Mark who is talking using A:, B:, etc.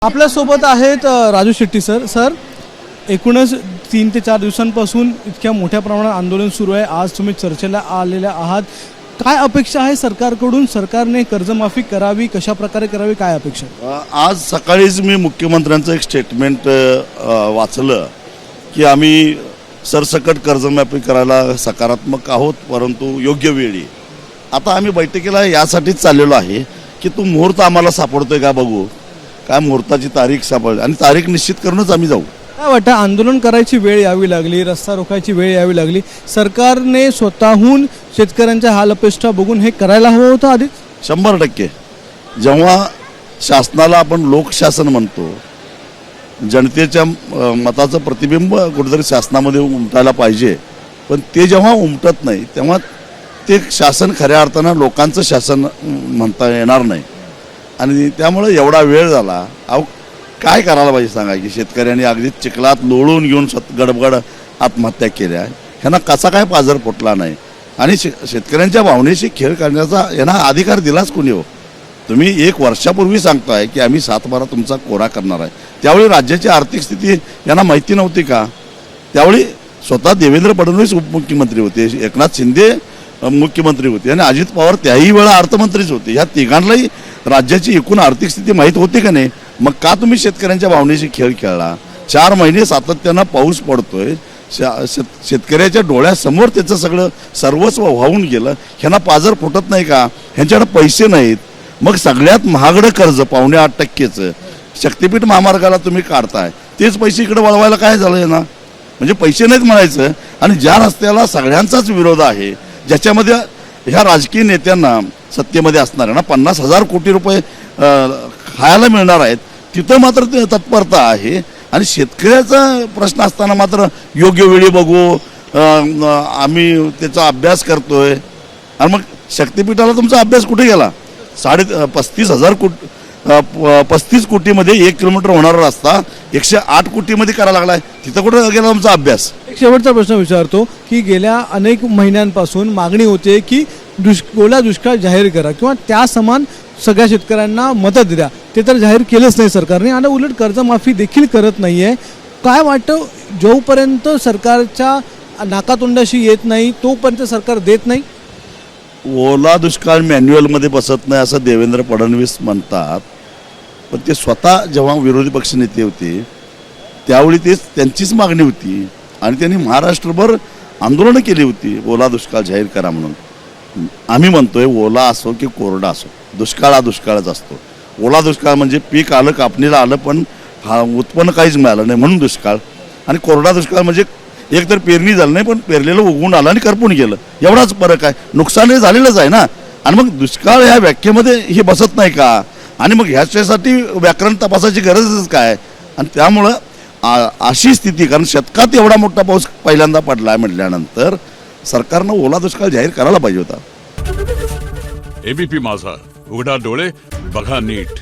A: आपल्यासोबत आहेत राजू शेट्टी सर एकूणच 3 ते 4 दिवसांपासून इतक्या मोठ्या प्रमाणात आंदोलन सुरू आहे। आज तुम्ही चर्चेला आलेल्या आहात, काय अपेक्षा आहे सरकारकडून? सरकारने कर्जमाफी करावी, कशा प्रकारे करावी, काय अपेक्षा?
B: आज सकाळीच मी मुख्यमंत्र्यांचं एक स्टेटमेंट वाचलं की आम्ही सरसकट कर्जमाफी करायला सकारात्मक आहोत, परंतु योग्य वेळी। आता आम्ही बैठकीला यासाठीच चाललेलो आहे की तो मुहूर्त आम्हाला सापडतोय का बघू, काय मुहूर्ताची तारीख सापडली आणि तारीख निश्चित करूनच आम्ही जाऊ।
A: काय वाटतं, आंदोलन करायची वेळ यावी लागली, रस्ता रोखायची वेळ यावी लागली, सरकारने स्वतःहून शेतकऱ्यांच्या हाल अपेष्टा बघून हे करायला हवं होतं आधी?
B: 100%। जेव्हा शासनाला आपण लोकशासन म्हणतो, जनतेच्या मताचं प्रतिबिंब कुठेतरी शासनामध्ये उमटायला पाहिजे, पण ते जेव्हा उमटत नाही तेव्हा ते शासन खऱ्या अर्थानं लोकांचं शासन म्हणता येणार नाही। आणि त्यामुळे एवढा वेळ झाला। अहो काय करायला पाहिजे सांगा की शेतकऱ्यांनी अगदी चिखलात लोळून घेऊन गडबड आत्महत्या केल्या, ह्यांना कसा काय पाझर फुटला नाही? आणि शेतकऱ्यांच्या भावनेशी खेळ करण्याचा यांना अधिकार दिलाच कोणी हो? तुम्ही 1 वर्षापूर्वी सांगताय की आम्ही 7/12 तुमचा कोरा करणार आहे, त्यावेळी राज्याची आर्थिक स्थिती यांना माहिती नव्हती का? त्यावेळी स्वतः देवेंद्र फडणवीस उपमुख्यमंत्री होते, एकनाथ शिंदे मुख्यमंत्री होते आणि अजित पवार त्याही वेळा अर्थमंत्रीच होते। ह्या तिघांनाही राज्याची एकूण आर्थिक स्थिती माहीत होती का नाही? मग का तुम्ही शेतकऱ्यांच्या भावनेशी खेळ खेळला? 4 महिने सातत्यानं पाऊस पडतोय, शेतकऱ्याच्या डोळ्यासमोर त्याचं सगळं सर्वस्व वाहून गेलं, ह्यांना पाझर फुटत नाही का? ह्यांच्याकडे पैसे नाहीत, मग सगळ्यात महागडं कर्ज 5.8% शक्तिपीठ महामार्गाला तुम्ही काढताय, तेच पैसे इकडे वळवायला काय झालं ना? म्हणजे पैसे नाहीत म्हणायचं। आणि ज्या रस्त्याला सगळ्यांचाच विरोध आहे, ज्याच्यामध्ये ह्या राजकीय नेत्यांना सत्तेमध्ये असणाऱ्यांना 50,000 कोटी रुपये खायला मिळणार आहेत, तिथं मात्र ते तत्परता आहे। आणि शेतकऱ्याचा प्रश्न असताना मात्र योग्य वेळी बघू, आम्ही त्याचा अभ्यास करतोय। आणि मग शक्तिपीठाला तुमचा अभ्यास कुठे गेला? 35 कोटीमध्ये 1 किलोमीटर होणारा रस्ता 108 कोटीमध्ये करायला लागलाय, तिथं कुठे गेला तुमचा अभ्यास?
A: एक शेवटचा प्रश्न विचारतो की गेल्या अनेक महिन्यांपासून मागणी होते की ओला दुष्काळ जाहीर करा किंवा त्या समान सगळ्या शेतकऱ्यांना मदत द्या, ते तर जाहीर केलंच नाही सरकारने आणि उलट कर्जमाफी देखील करत नाही आहे। काय वाटतं, जोपर्यंत सरकारच्या नाकातोंडाशी येत नाही तोपर्यंत सरकार देत नाही?
B: ओला दुष्काळ मॅन्युअलमध्ये बसत नाही असं देवेंद्र फडणवीस म्हणतात, पण ते स्वतः जेव्हा विरोधी पक्षनेते होते त्यावेळी त्यांचीच मागणी होती आणि त्यांनी महाराष्ट्रभर आंदोलनं केली होती ओला दुष्काळ जाहीर करा म्हणून। आम्ही म्हणतोय ओला असो की कोरडा असो, दुष्काळ हा दुष्काळच असतो। ओला दुष्काळ म्हणजे पीक आलं, कापणीला आलं, पण उत्पन्न काहीच मिळालं नाही म्हणून दुष्काळ। आणि कोरडा दुष्काळ म्हणजे एकतर पेरणी झालं नाही पण पेरलेलं उगवून आलं आणि करपून गेलं, एवढाच फरक आहे। नुकसान हे झालेलंच आहे ना। आणि मग दुष्काळ ह्या व्याख्येमध्ये हे बसत नाही का? आणि मग ह्याच्यासाठी व्याकरण तपासाची गरजच काय? आणि त्यामुळं अशी स्थिती, कारण शतकात एवढा मोठा पाऊस पहिल्यांदा पडला म्हटल्यानंतर सरकारनं ओला दुष्काळ जाहीर करायला पाहिजे होता।
C: एबीपी माझा, उघडा डोळे बघा नीट।